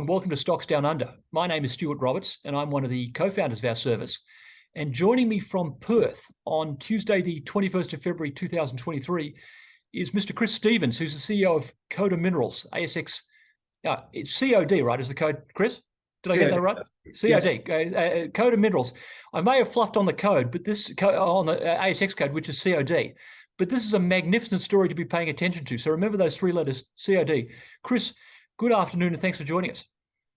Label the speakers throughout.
Speaker 1: and welcome to Stocks Down Under. My name is Stuart Roberts, and I'm one of the co-founders of our service. And joining me from Perth on Tuesday, the 21st of February, 2023, is Mr. Chris Stevens, who's the CEO of Coda Minerals, ASX. It's COD, right, is the code, Chris? Did I get that right? COD, yes. Coda Minerals. I may have fluffed on the code, but this on the ASX code, which is COD. But this is a magnificent story to be paying attention to. So remember those three letters, COD. Chris, good afternoon, and thanks for joining us.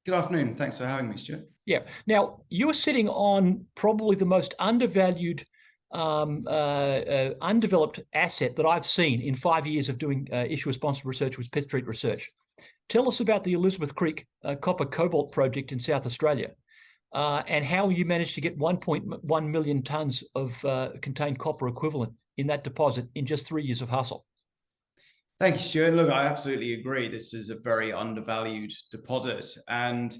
Speaker 2: Good afternoon. Thanks for having me, Stuart.
Speaker 1: Yeah. Now, you're sitting on probably the most undervalued, undeveloped asset that I've seen in 5 years of doing issuer-sponsored research with Pitt Street Research. Tell us about the Elizabeth Creek copper cobalt project in South Australia and how you managed to get 1.1 million tonnes of contained copper equivalent in that deposit in just 3 years of hustle.
Speaker 2: Thank you, Stuart. Look, I absolutely agree. This is a very undervalued deposit. And,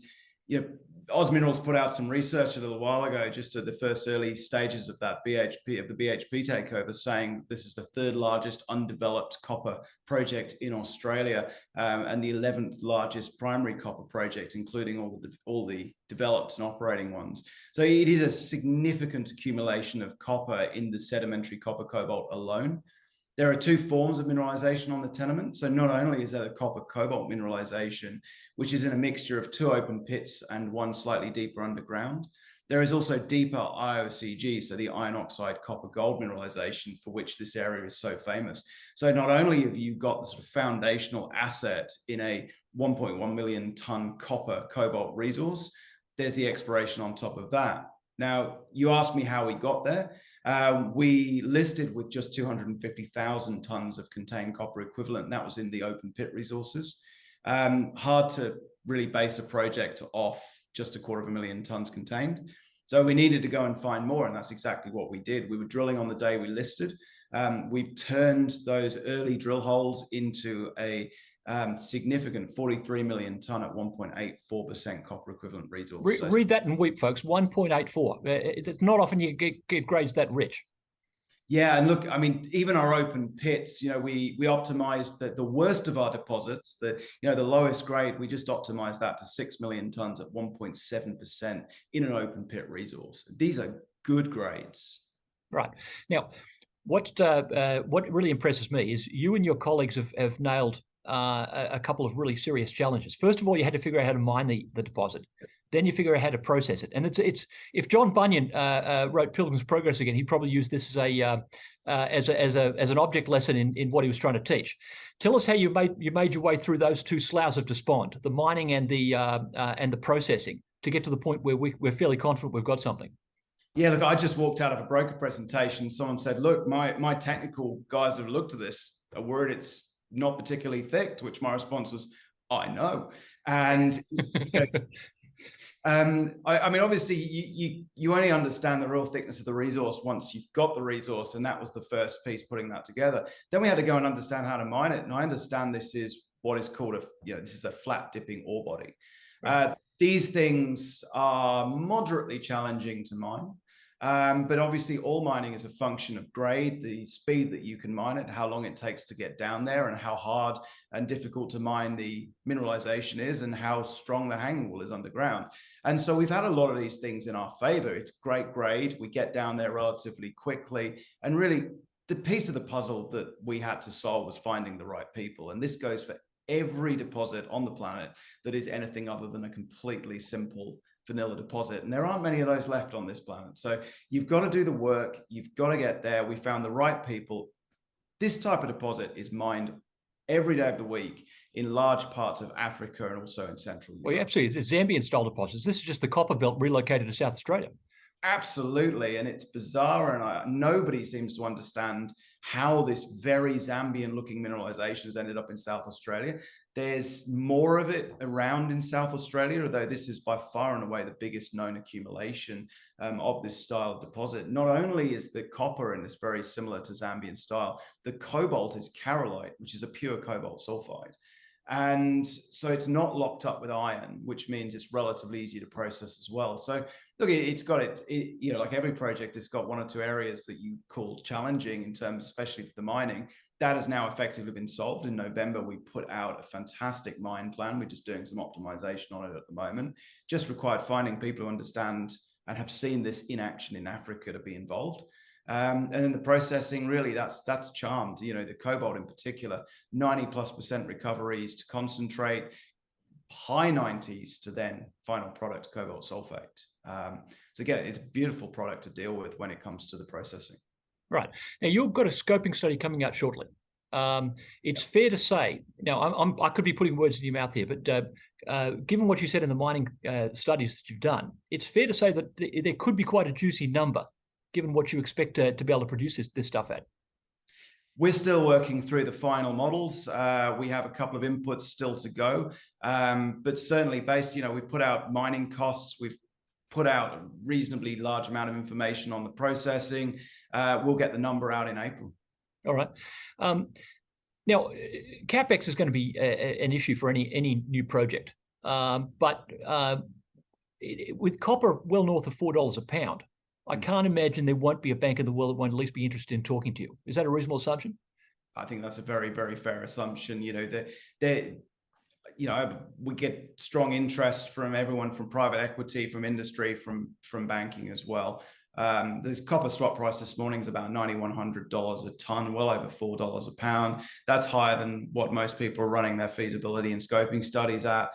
Speaker 2: Oz Minerals put out some research a little while ago, just at the first early stages of that the BHP takeover, saying this is the third largest undeveloped copper project in Australia and the 11th largest primary copper project, including all the developed and operating ones. So it is a significant accumulation of copper in the sedimentary copper cobalt alone. There are two forms of mineralization on the tenement. So not only is there the copper cobalt mineralization, which is in a mixture of two open pits and one slightly deeper underground, there is also deeper IOCG, so the iron oxide copper gold mineralization, for which this area is so famous. So not only have you got the sort of foundational asset in a 1.1 million ton copper cobalt resource, there's the exploration on top of that. Now, you asked me how we got there. We listed with just 250,000 tons of contained copper equivalent. And that was in the open pit resources. Hard to really base a project off just 250,000 tons contained. So we needed to go and find more. And that's exactly what we did. We were drilling on the day we listed. We've turned those early drill holes into a significant 43 million ton at 1.84% copper equivalent resource.
Speaker 1: Read that and weep, folks. 1.84. It's not often you get grades that rich.
Speaker 2: Yeah, and look, I mean, even our open pits, we optimized the worst of our deposits, the lowest grade. We just optimized that to 6 million tons at 1.7% in an open pit resource. These are good grades.
Speaker 1: Right. Now, what really impresses me is you and your colleagues have nailed a couple of really serious challenges. First of all, you had to figure out how to mine the deposit. Then you figure out how to process it. And it's if John Bunyan wrote Pilgrim's Progress again, he'd probably use this as an object lesson in what he was trying to teach. Tell us how you made your way through those two sloughs of despond, the mining and the processing, to get to the point where we're fairly confident we've got something.
Speaker 2: Yeah, look, I just walked out of a broker presentation. Someone said, look, my technical guys have looked at this, are worried it's not particularly thick, to which my response was, I know. And I mean, obviously you only understand the real thickness of the resource once you've got the resource, and that was the first piece, putting that together. Then we had to go and understand how to mine it. And I understand this is what is called this is a flat dipping ore body. Right. These things are moderately challenging to mine. But obviously all mining is a function of grade, the speed that you can mine it, how long it takes to get down there, and how hard and difficult to mine the mineralization is, and how strong the hanging wall is underground. And so we've had a lot of these things in our favor. It's great grade. We get down there relatively quickly. And really the piece of the puzzle that we had to solve was finding the right people. And this goes for every deposit on the planet that is anything other than a completely simple vanilla deposit. And there aren't many of those left on this planet. So you've got to do the work. You've got to get there. We found the right people. This type of deposit is mined every day of the week in large parts of Africa and also in Central Europe.
Speaker 1: Well, yeah, absolutely. It's Zambian style deposits. This is just the copper belt relocated to South Australia.
Speaker 2: Absolutely. And it's bizarre. And nobody seems to understand how this very Zambian looking mineralization has ended up in South Australia. There's more of it around in South Australia, although this is by far and away the biggest known accumulation of this style of deposit. Not only is the copper in this very similar to Zambian style, the cobalt is carolite, which is a pure cobalt sulfide. And so it's not locked up with iron, which means it's relatively easy to process as well. So Look, it's got you know, like every project, it's got one or two areas that you call challenging in terms, especially for the mining. That has now effectively been solved. In November, we put out a fantastic mine plan. We're just doing some optimization on it at the moment. Just required finding people who understand and have seen this in action in Africa to be involved. And then the processing, really, that's charmed. You know, the cobalt in particular, 90+% recoveries to concentrate, high 90s to then final product cobalt sulfate. So again, it's a beautiful product to deal with when it comes to the processing.
Speaker 1: Right. Now, you've got a scoping study coming out shortly. It's fair to say, now I could be putting words in your mouth here, but given what you said in the mining studies that you've done, it's fair to say that there could be quite a juicy number, given what you expect to be able to produce this stuff at.
Speaker 2: We're still working through the final models. We have a couple of inputs still to go, but certainly based, you know, we've put out mining costs, we've put out a reasonably large amount of information on the processing. We'll get the number out in April.
Speaker 1: All right. Now, CapEx is going to be an issue for any new project, but with copper well north of $4 a pound, I can't imagine there won't be a bank in the world that won't at least be interested in talking to you. Is that a reasonable assumption?
Speaker 2: I think that's a very, very fair assumption. You know, you know, we get strong interest from everyone, from private equity, from industry, from banking as well. The copper swap price this morning is about $9,100 a ton, well over $4 a pound. That's higher than what most people are running their feasibility and scoping studies at.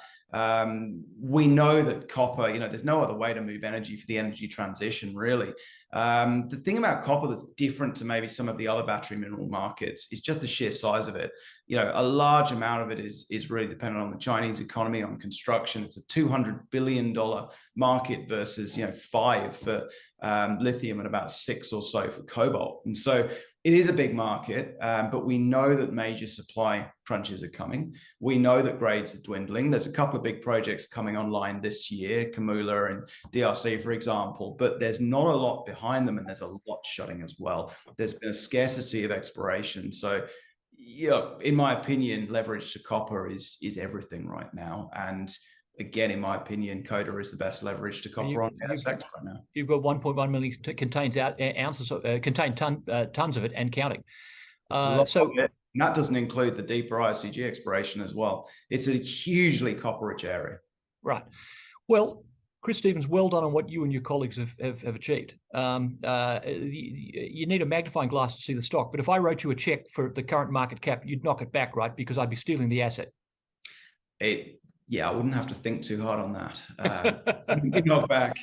Speaker 2: We know that copper, you know, there's no other way to move energy for the energy transition, really. The thing about copper that's different to maybe some of the other battery mineral markets is just the sheer size of it. You know, a large amount of it is really dependent on the Chinese economy, on construction. It's a $200 billion market versus, you know, $5 for lithium and about $6 or so for cobalt. And so it is a big market, but we know that major supply crunches are coming. We know that grades are dwindling. There's a couple of big projects coming online this year, Kamula and DRC, for example, but there's not a lot behind them, and there's a lot shutting as well. There's been a scarcity of exploration. So, yeah, in my opinion, leverage to copper is everything right now. And again, in my opinion, Coda is the best leverage to copper on the ASX right now.
Speaker 1: You've got 1.1 million contained tons of it and counting. So
Speaker 2: and that doesn't include the deeper IOCG exploration as well. It's a hugely copper-rich area.
Speaker 1: Right. Well, Chris Stephens, well done on what you and your colleagues have achieved. You need a magnifying glass to see the stock, but if I wrote you a check for the current market cap, you'd knock it back, right? Because I'd be stealing the asset.
Speaker 2: Yeah, I wouldn't have to think too hard on that. Knock back.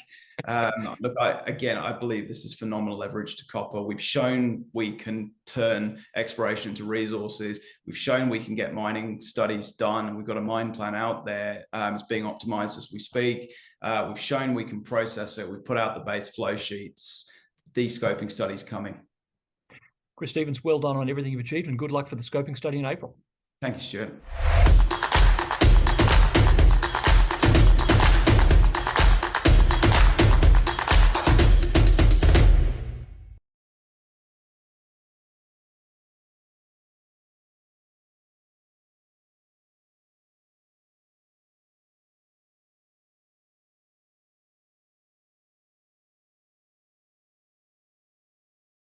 Speaker 2: Look, I believe this is phenomenal leverage to copper. We've shown we can turn exploration into resources. We've shown we can get mining studies done, and we've got a mine plan out there. It's being optimized as we speak. We've shown we can process it. We've put out the base flow sheets. These scoping studies coming.
Speaker 1: Chris Stephens, well done on everything you've achieved, and good luck for the scoping study in April.
Speaker 2: Thank you, Stuart.